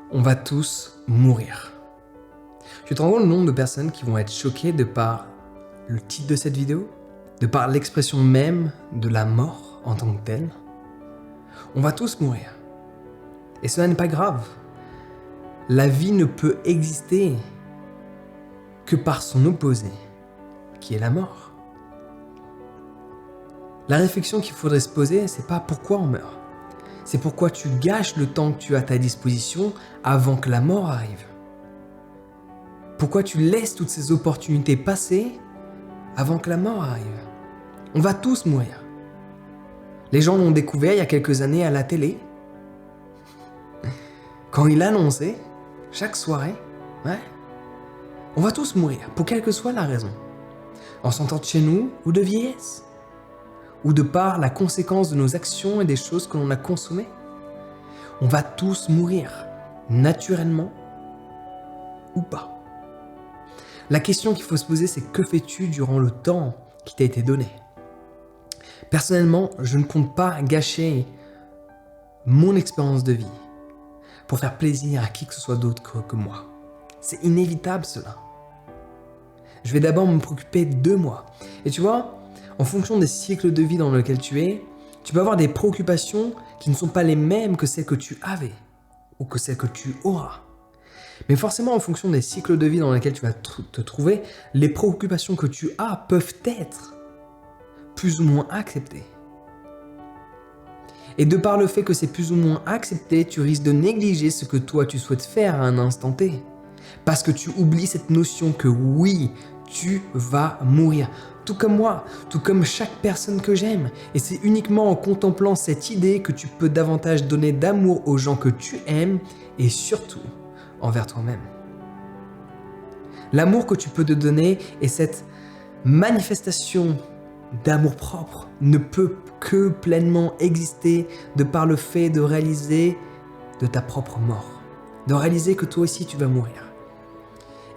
On va tous mourir. Tu te rends compte le nombre de personnes qui vont être choquées de par le titre de cette vidéo, de par l'expression même de la mort en tant que telle? On va tous mourir. Et cela n'est pas grave. La vie ne peut exister que par son opposé, qui est la mort. La réflexion qu'il faudrait se poser, c'est pas pourquoi on meurt. C'est pourquoi tu gâches le temps que tu as à ta disposition avant que la mort arrive. Pourquoi tu laisses toutes ces opportunités passer avant que la mort arrive. On va tous mourir. Les gens l'ont découvert il y a quelques années à la télé. Quand il annonçait, chaque soirée, on va tous mourir, pour quelle que soit la raison. En s'entend de chez nous ou de vieillesse. Ou de par la conséquence de nos actions et des choses que l'on a consommées. On va tous mourir, naturellement ou pas. La question qu'il faut se poser, c'est que fais-tu durant le temps qui t'a été donné? Personnellement, je ne compte pas gâcher mon expérience de vie pour faire plaisir à qui que ce soit d'autre que moi. C'est inévitable cela. Je vais d'abord me préoccuper de moi. Et tu vois, en fonction des cycles de vie dans lesquels tu es, tu peux avoir des préoccupations qui ne sont pas les mêmes que celles que tu avais ou que celles que tu auras. Mais forcément, en fonction des cycles de vie dans lesquels tu vas te trouver, les préoccupations que tu as peuvent être plus ou moins acceptées. Et de par le fait que c'est plus ou moins accepté, tu risques de négliger ce que toi tu souhaites faire à un instant T. Parce que tu oublies cette notion que oui, tu vas mourir. Tout comme moi, tout comme chaque personne que j'aime. Et c'est uniquement en contemplant cette idée que tu peux davantage donner d'amour aux gens que tu aimes et surtout envers toi-même. L'amour que tu peux te donner et cette manifestation d'amour-propre ne peut que pleinement exister de par le fait de réaliser de ta propre mort. De réaliser que toi aussi tu vas mourir.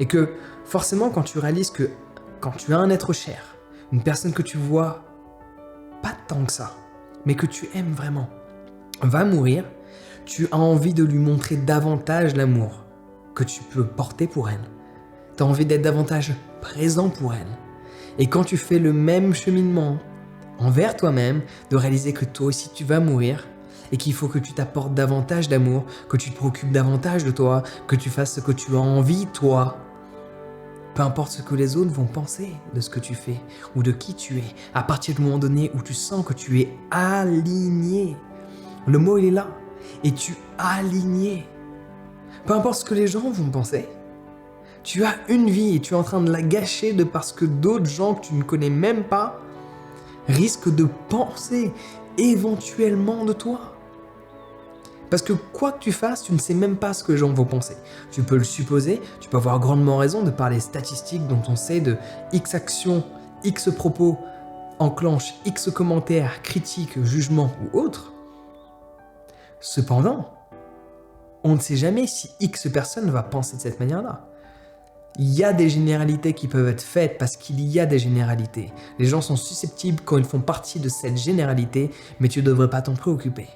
Et que forcément quand tu réalises que quand tu as un être cher, une personne que tu vois pas tant que ça, mais que tu aimes vraiment, va mourir, tu as envie de lui montrer davantage l'amour que tu peux porter pour elle. Tu as envie d'être davantage présent pour elle. Et quand tu fais le même cheminement envers toi-même, de réaliser que toi aussi tu vas mourir et qu'il faut que tu t'apportes davantage d'amour, que tu te préoccupes davantage de toi, que tu fasses ce que tu as envie toi. Peu importe ce que les autres vont penser de ce que tu fais ou de qui tu es, à partir du moment donné où tu sens que tu es aligné. Le mot il est là. Es-tu aligné? Peu importe ce que les gens vont penser. Tu as une vie et tu es en train de la gâcher de parce que d'autres gens que tu ne connais même pas risquent de penser éventuellement de toi. Parce que quoi que tu fasses, tu ne sais même pas ce que les gens vont penser. Tu peux le supposer, tu peux avoir grandement raison de par les statistiques dont on sait de X actions, X propos enclenchent X commentaires, critiques, jugements ou autres. Cependant, on ne sait jamais si X personne va penser de cette manière-là. Il y a des généralités qui peuvent être faites parce qu'il y a des généralités. Les gens sont susceptibles quand ils font partie de cette généralité, mais tu ne devrais pas t'en préoccuper.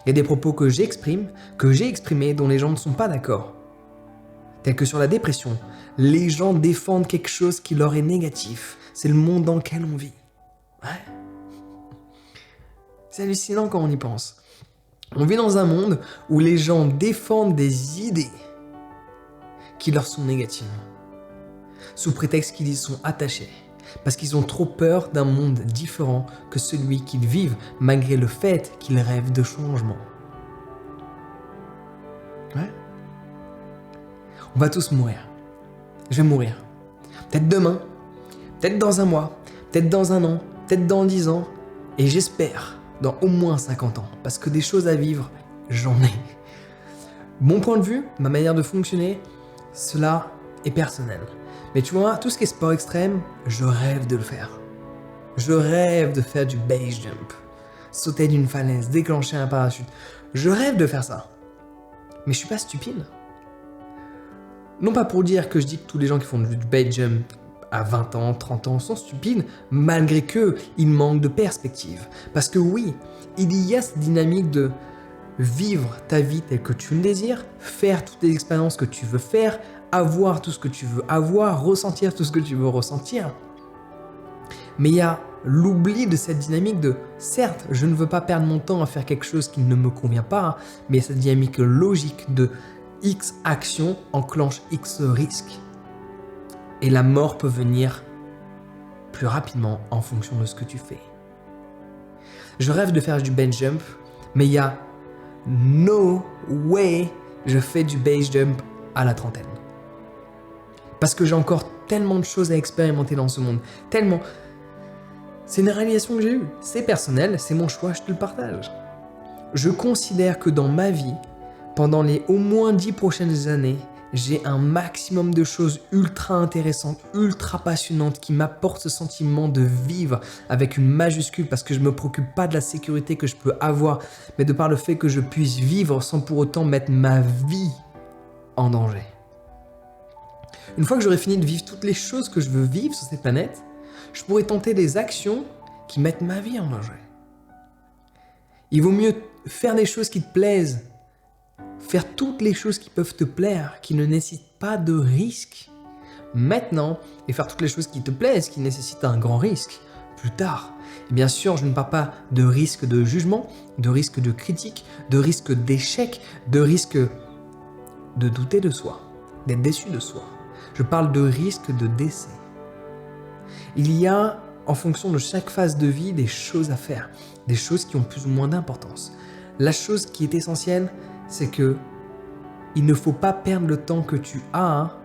Il y a des propos que j'exprime, que j'ai exprimés, dont les gens ne sont pas d'accord. Tel que sur la dépression, les gens défendent quelque chose qui leur est négatif. C'est le monde dans lequel on vit. C'est hallucinant quand on y pense. On vit dans un monde où les gens défendent des idées qui leur sont négatives, sous prétexte qu'ils y sont attachés, parce qu'ils ont trop peur d'un monde différent que celui qu'ils vivent, malgré le fait qu'ils rêvent de changement. On va tous mourir. Je vais mourir. Peut-être demain, peut-être dans un mois, peut-être dans un an, peut-être dans 10 ans, et j'espère dans au moins 50 ans, parce que des choses à vivre, j'en ai. Mon point de vue, ma manière de fonctionner, cela est personnel. Mais tu vois, tout ce qui est sport extrême, je rêve de le faire. Je rêve de faire du base jump, sauter d'une falaise, déclencher un parachute. Je rêve de faire ça. Mais je suis pas stupide. Non pas pour dire que je dis que tous les gens qui font du base jump à 20 ans, 30 ans sont stupides, malgré qu'ils manquent de perspective. Parce que oui, il y a cette dynamique de vivre ta vie telle que tu le désires, faire toutes les expériences que tu veux faire, avoir tout ce que tu veux avoir, ressentir tout ce que tu veux ressentir. Mais il y a l'oubli de cette dynamique de, certes, je ne veux pas perdre mon temps à faire quelque chose qui ne me convient pas, mais cette dynamique logique de X action enclenche X risque. Et la mort peut venir plus rapidement en fonction de ce que tu fais. Je rêve de faire du base jump, mais il y a no way je fais du base jump à la trentaine. Parce que j'ai encore tellement de choses à expérimenter dans ce monde, tellement. C'est une réalisation que j'ai eue. C'est personnel, c'est mon choix, je te le partage. Je considère que dans ma vie, pendant les au moins 10 prochaines années, j'ai un maximum de choses ultra intéressantes, ultra passionnantes qui m'apportent ce sentiment de vivre avec une majuscule parce que je ne me préoccupe pas de la sécurité que je peux avoir, mais de par le fait que je puisse vivre sans pour autant mettre ma vie en danger. Une fois que j'aurai fini de vivre toutes les choses que je veux vivre sur cette planète, je pourrais tenter des actions qui mettent ma vie en danger. Il vaut mieux faire des choses qui te plaisent, faire toutes les choses qui peuvent te plaire, qui ne nécessitent pas de risque maintenant, et faire toutes les choses qui te plaisent, qui nécessitent un grand risque plus tard. Et bien sûr, je ne parle pas de risque de jugement, de risque de critique, de risque d'échec, de risque de douter de soi, d'être déçu de soi. Je parle de risque de décès. Il y a, en fonction de chaque phase de vie, des choses à faire, des choses qui ont plus ou moins d'importance. La chose qui est essentielle, c'est que il ne faut pas perdre le temps que tu as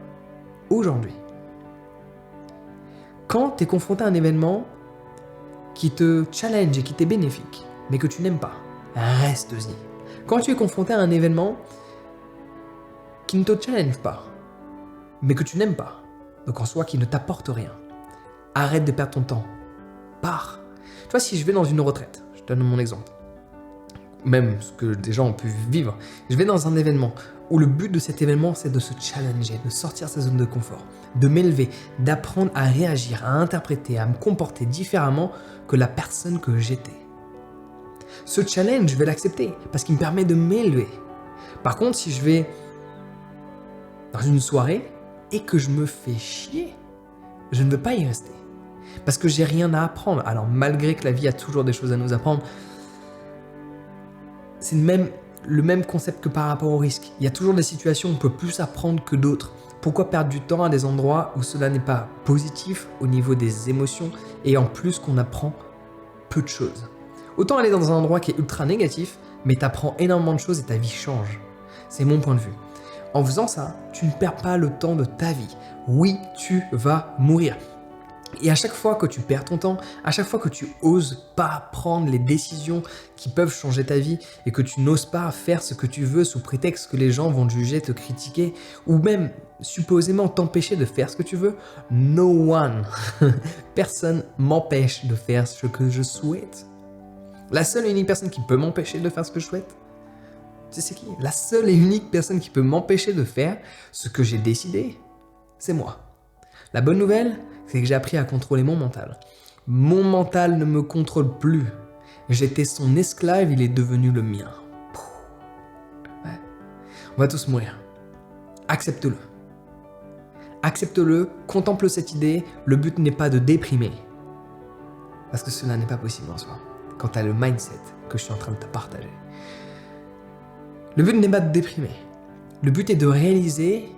aujourd'hui. Quand tu es confronté à un événement qui te challenge et qui t'est bénéfique, mais que tu n'aimes pas, reste-y. Quand tu es confronté à un événement qui ne te challenge pas, mais que tu n'aimes pas, donc en soi qui ne t'apporte rien, arrête de perdre ton temps. Pars. Tu vois, si je vais dans une retraite, je te donne mon exemple, même ce que des gens ont pu vivre, je vais dans un événement où le but de cet événement, c'est de se challenger, de sortir de sa zone de confort, de m'élever, d'apprendre à réagir, à interpréter, à me comporter différemment que la personne que j'étais. Ce challenge, je vais l'accepter parce qu'il me permet de m'élever. Par contre, si je vais dans une soirée et que je me fais chier, je ne veux pas y rester. Parce que j'ai rien à apprendre. Alors malgré que la vie a toujours des choses à nous apprendre, c'est le même concept que par rapport au risque. Il y a toujours des situations où on peut plus apprendre que d'autres. Pourquoi perdre du temps à des endroits où cela n'est pas positif au niveau des émotions et en plus qu'on apprend peu de choses. Autant aller dans un endroit qui est ultra négatif, mais tu apprends énormément de choses et ta vie change. C'est mon point de vue. En faisant ça, tu ne perds pas le temps de ta vie. Oui, tu vas mourir. Et à chaque fois que tu perds ton temps, à chaque fois que tu oses pas prendre les décisions qui peuvent changer ta vie et que tu n'oses pas faire ce que tu veux sous prétexte que les gens vont te juger, te critiquer ou même supposément t'empêcher de faire ce que tu veux, no one, personne m'empêche de faire ce que je souhaite. La seule et unique personne qui peut m'empêcher de faire ce que je souhaite, tu sais c'est qui? La seule et unique personne qui peut m'empêcher de faire ce que j'ai décidé, c'est moi. La bonne nouvelle, c'est que j'ai appris à contrôler mon mental. Mon mental ne me contrôle plus. J'étais son esclave, il est devenu le mien. Ouais. On va tous mourir. Accepte-le. Accepte-le, contemple cette idée. Le but n'est pas de déprimer. Parce que cela n'est pas possible en soi. Quand tu as le mindset que je suis en train de te partager. Le but n'est pas de déprimer. Le but est de réaliser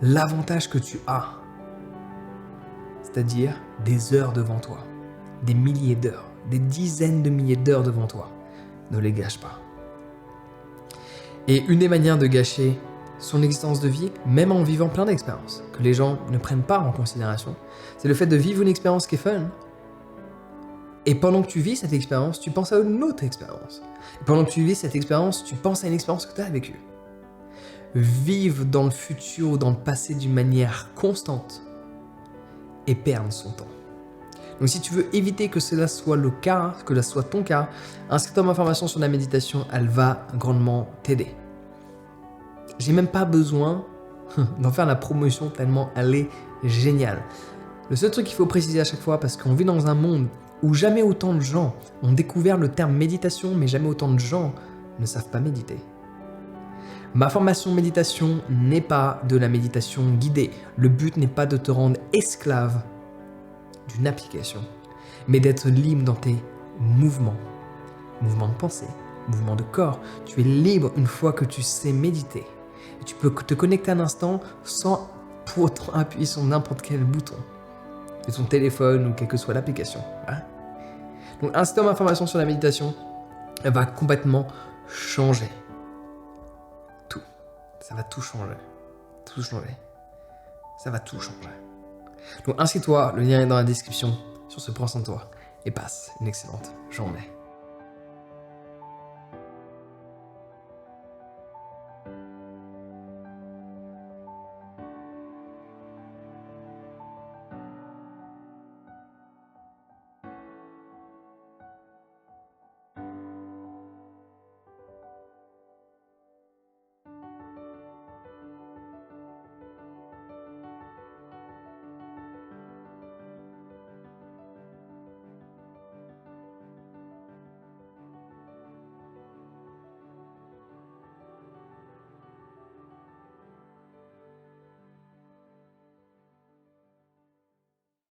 l'avantage que tu as. C'est-à-dire des heures devant toi, des milliers d'heures, des dizaines de milliers d'heures devant toi. Ne les gâche pas. Et une des manières de gâcher son existence de vie, même en vivant plein d'expériences, que les gens ne prennent pas en considération, c'est le fait de vivre une expérience qui est fun. Et pendant que tu vis cette expérience, tu penses à une autre expérience. Et pendant que tu vis cette expérience, tu penses à une expérience que tu as vécue. Vivre dans le futur ou dans le passé d'une manière constante et perdre son temps. Donc si tu veux éviter que cela soit le cas, que cela soit ton cas, inscris-toi à ma formation sur la méditation, elle va grandement t'aider. J'ai même pas besoin d'en faire la promotion tellement elle est géniale. Le seul truc qu'il faut préciser à chaque fois, parce qu'on vit dans un monde où jamais autant de gens ont découvert le terme méditation, mais jamais autant de gens ne savent pas méditer. Ma formation méditation n'est pas de la méditation guidée. Le but n'est pas de te rendre esclave d'une application, mais d'être libre dans tes mouvements. Mouvements de pensée, mouvements de corps. Tu es libre une fois que tu sais méditer. Et tu peux te connecter un instant sans pour autant appuyer sur n'importe quel bouton de ton téléphone ou quelle que soit l'application. Hein? Donc instaure ma formation sur la méditation, elle va complètement changer. Tout. Ça va tout changer. Tout changer. Ça va tout changer. Donc inscris-toi, le lien est dans la description. Sur ce, prends soin de toi et passe une excellente journée.